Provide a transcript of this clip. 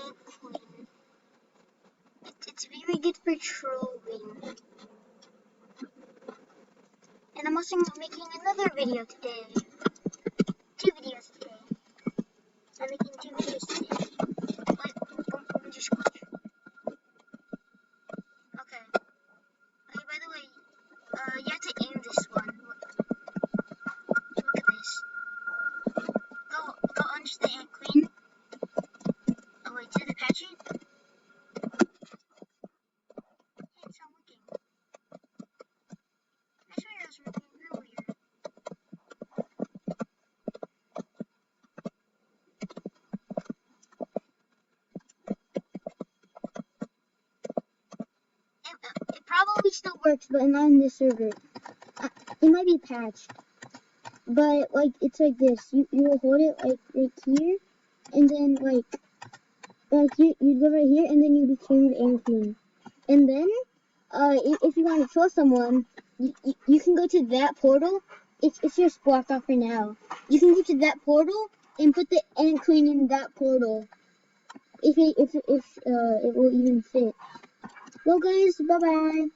ant queen. It's very good for trolling. And I'm also making another video today. 2 videos today. I'm making 2 videos today. Let me just watch. Okay. Okay, by the way, you have to aim this one. Look at this. Go under the ant queen. Oh wait, to the patchy? Hey, it's not working. I swear it was working earlier. It probably still works, but not in this server. It might be patched. But, like, it's like this. You will hold it, like, right here. And then, like you go right here, and then you become the ant queen. And then, if you want to troll someone, you can go to that portal. It's just blocked off for now. You can go to that portal and put the ant queen in that portal. If it will even fit. Well, guys, bye bye.